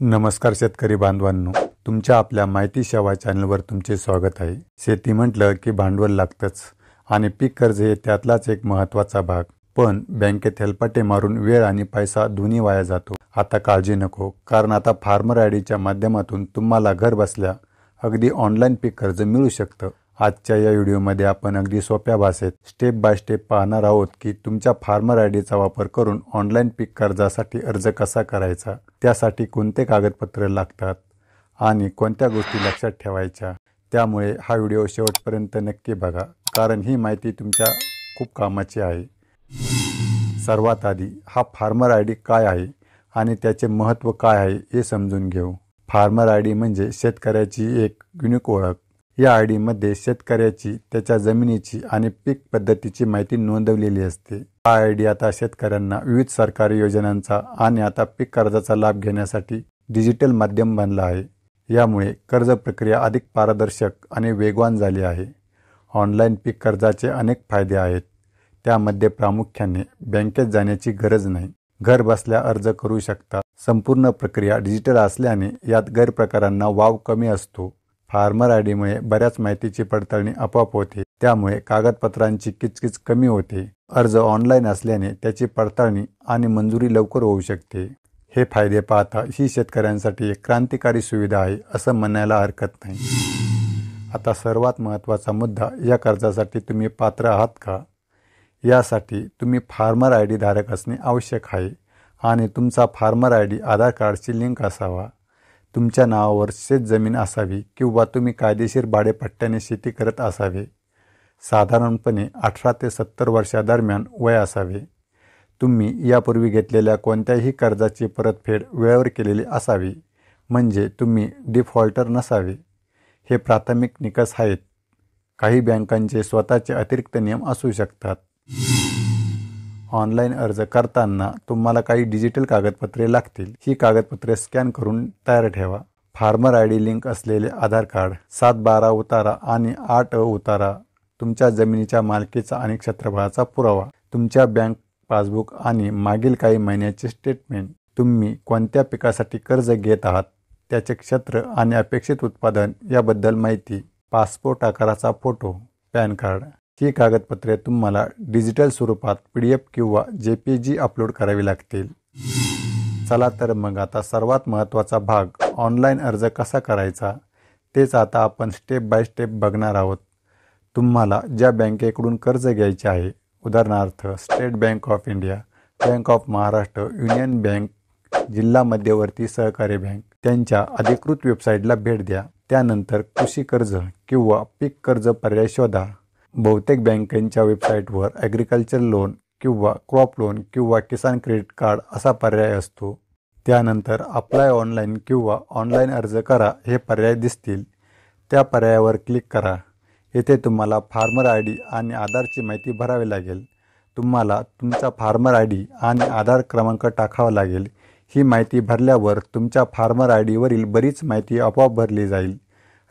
नमस्कार शेतकरी बांधवांनो, तुमच्या आपल्या माहिती सेवा चॅनलवर तुमचे स्वागत आहे। शेती म्हटलं की भांडवल लागतंच आणि पीक कर्ज हे त्यातलाच एक महत्त्वाचा भाग। पण बँकेत हेलपाटे मारून वेळ आणि पैसा दोन्ही वाया जातो। आता काळजी नको, कारण आता फार्मर आयडीच्या माध्यमातून तुम्हाला घर बसल्या अगदी ऑनलाईन पीक कर्ज मिळू शकतं। आजच्या या व्हिडिओमध्ये आपण अगदी सोप्या भाषेत स्टेप बाय स्टेप पाहणार आहोत की तुमच्या फार्मर आयडीचा वापर करून ऑनलाईन पीक कर्जासाठी अर्ज कसा करायचा, त्यासाठी कोणते कागदपत्र लागतात आणि कोणत्या गोष्टी लक्षात ठेवायच्या। त्यामुळे हा व्हिडिओ शेवटपर्यंत नक्की बघा, कारण ही माहिती तुमच्या खूप कामाची आहे। सर्वात आधी हा फार्मर आयडी काय आहे आणि त्याचे महत्त्व काय आहे हे समजून घेऊ। फार्मर आयडी म्हणजे शेतकऱ्याची एक युनिक ओळख। या आयडी मध्ये शेतकऱ्याची, त्याच्या जमिनीची आणि पीक पद्धतीची माहिती नोंदवलेली असते। हा आयडी आता शेतकऱ्यांना विविध सरकारी योजनांचा आणि आता पीक कर्जाचा लाभ घेण्यासाठी डिजिटल माध्यम बनला आहे। यामुळे कर्ज प्रक्रिया अधिक पारदर्शक आणि वेगवान झाली आहे। ऑनलाईन पीक कर्जाचे अनेक फायदे आहेत। त्यामध्ये प्रामुख्याने बँकेत जाण्याची गरज नाही, घर बसल्या अर्ज करू शकता। संपूर्ण प्रक्रिया डिजिटल असल्याने यात गैरप्रकारांना वाव कमी असतो। फार्मर आयडीमुळे बऱ्याच माहितीची पडताळणी आपोआप होते, त्यामुळे कागदपत्रांची किचकिच कमी होते। अर्ज ऑनलाईन असल्याने त्याची पडताळणी आणि मंजुरी लवकर होऊ शकते। हे फायदे पाहता ही शेतकऱ्यांसाठी एक क्रांतिकारी सुविधा आहे असं म्हणायला हरकत नाही। आता सर्वात महत्त्वाचा मुद्दा, या कर्जासाठी तुम्ही पात्र आहात का? यासाठी तुम्ही फार्मर आयडी धारक असणे आवश्यक आहे आणि तुमचा फार्मर आयडी आधार कार्डशी लिंक असावा। तुमच्या नावावर शेतजमीन असावी किंवा तुम्ही कायदेशीर भाडेपट्ट्याने शेती करत असावे। साधारणपणे 18 ते 70 वर्षादरम्यान वय असावे। तुम्ही यापूर्वी घेतलेल्या कोणत्याही कर्जाची परतफेड वेळेवर केलेली असावी, म्हणजे तुम्ही डिफॉल्टर नसावे। हे प्राथमिक निकष आहेत। काही बँकांचे स्वतःचे अतिरिक्त नियम असू शकतात। ऑनलाईन अर्ज करताना तुम्हाला काही डिजिटल कागदपत्रे लागतील। ही कागदपत्रे स्कॅन करून तयार ठेवा। फार्मर आयडी लिंक असलेले आधार कार्ड, 7/12 उतारा आणि 8 उतारा, तुमच्या जमिनीच्या मालकीचा आणि क्षेत्रफळाचा पुरावा, तुमच्या बँक पासबुक आणि मागील काही महिन्याचे स्टेटमेंट, तुम्ही कोणत्या पिकासाठी कर्ज घेत आहात त्याचे क्षेत्र आणि अपेक्षित उत्पादन याबद्दल माहिती, पासपोर्ट आकाराचा फोटो, पॅन कार्ड। ही कागदपत्रे तुम्हाला डिजिटल स्वरूपात PDF किंवा JPG अपलोड करावी लागतील। चला तर मग आता सर्वात महत्त्वाचा भाग, ऑनलाईन अर्ज कसा करायचा, तेच आता आपण स्टेप बाय स्टेप बघणार आहोत। तुम्हाला ज्या बँकेकडून कर्ज घ्यायचे आहे, उदाहरणार्थ state bank of India, bank of Maharashtra, union bank, जिल्हा मध्यवर्ती सहकारी बँक, त्यांच्या अधिकृत वेबसाईटला भेट द्या। त्यानंतर कृषी कर्ज किंवा पीक कर्ज पर्याय शोधा। बहुतेक बँकांच्या वेबसाईटवर ॲग्रिकल्चर लोन किंवा क्रॉप लोन किंवा किसान क्रेडिट कार्ड असा पर्याय असतो। त्यानंतर अप्लाय ऑनलाईन किंवा ऑनलाईन अर्ज करा हे पर्याय दिसतील। त्या पर्यायावर क्लिक करा। येथे तुम्हाला फार्मर आयडी आणि आधारची माहिती भरावी लागेल। तुम्हाला तुमचा फार्मर आयडी आणि आधार क्रमांक टाकावा लागेल। ही माहिती भरल्यावर तुमच्या फार्मर आयडीवरील बरीच माहिती आपोआप भरली जाईल।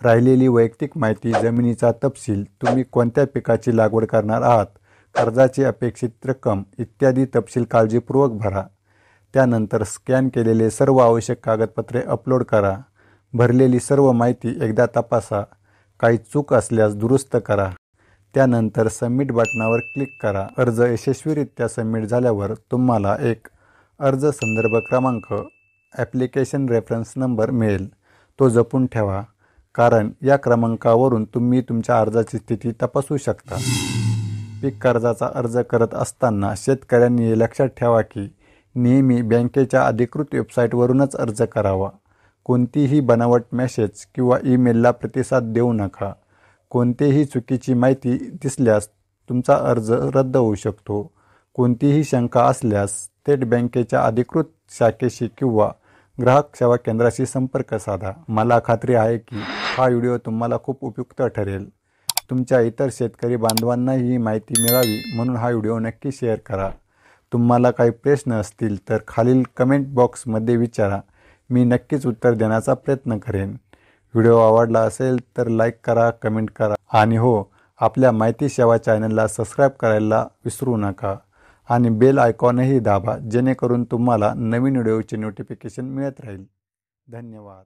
राहिलेली वैयक्तिक माहिती, जमिनीचा तपशील, तुम्ही कोणत्या पिकाची लागवड करणार आहात, कर्जाची अपेक्षित रक्कम इत्यादी तपशील काळजीपूर्वक भरा। त्यानंतर स्कॅन केलेले सर्व आवश्यक कागदपत्रे अपलोड करा। भरलेली सर्व माहिती एकदा तपासा, काही चूक असल्यास दुरुस्त करा। त्यानंतर सबमिट बटणावर क्लिक करा। अर्ज यशस्वीरित्या सबमिट झाल्यावर तुम्हाला एक अर्ज संदर्भ क्रमांक, ॲप्लिकेशन रेफरन्स नंबर मिळेल। तो जपून ठेवा, कारण या क्रमांकावरून तुम्ही तुमच्या अर्जाची स्थिती तपासू शकता। पीक कर्जाचा अर्ज करत असताना शेतकऱ्यांनी हे लक्षात ठेवा की नेहमी बँकेच्या अधिकृत वेबसाईटवरूनच अर्ज करावा। कोणतीही बनावट मेसेज किंवा ईमेलला प्रतिसाद देऊ नका। कोणतीही चुकीची माहिती दिसल्यास तुमचा अर्ज रद्द होऊ शकतो। कोणतीही शंका असल्यास थेट बँकेच्या अधिकृत शाखेशी किंवा ग्राहक सेवा केंद्राशी संपर्क साधा। मला खात्री आहे की हा व्हिडिओ तुम्हाला खूप उपयुक्त ठरेल। तुमच्या इतर शेतकरी बांधवांनाही ही माहिती मिळावी म्हणून हा व्हिडिओ नक्की शेअर करा। तुम्हाला काही प्रश्न असतील तर खालील कमेंट बॉक्समध्ये विचारा, मी नक्कीच उत्तर देण्याचा प्रयत्न करेन। व्हिडिओ आवडला असेल तर लाईक करा, कमेंट करा आणि हो, आपल्या माहिती सेवा चॅनलला सबस्क्राईब करायला विसरू नका आणि बेल आयकॉनही दाबा, जेणेकरून तुम्हाला नवीन व्हिडिओचे नोटिफिकेशन मिळत राहील। धन्यवाद.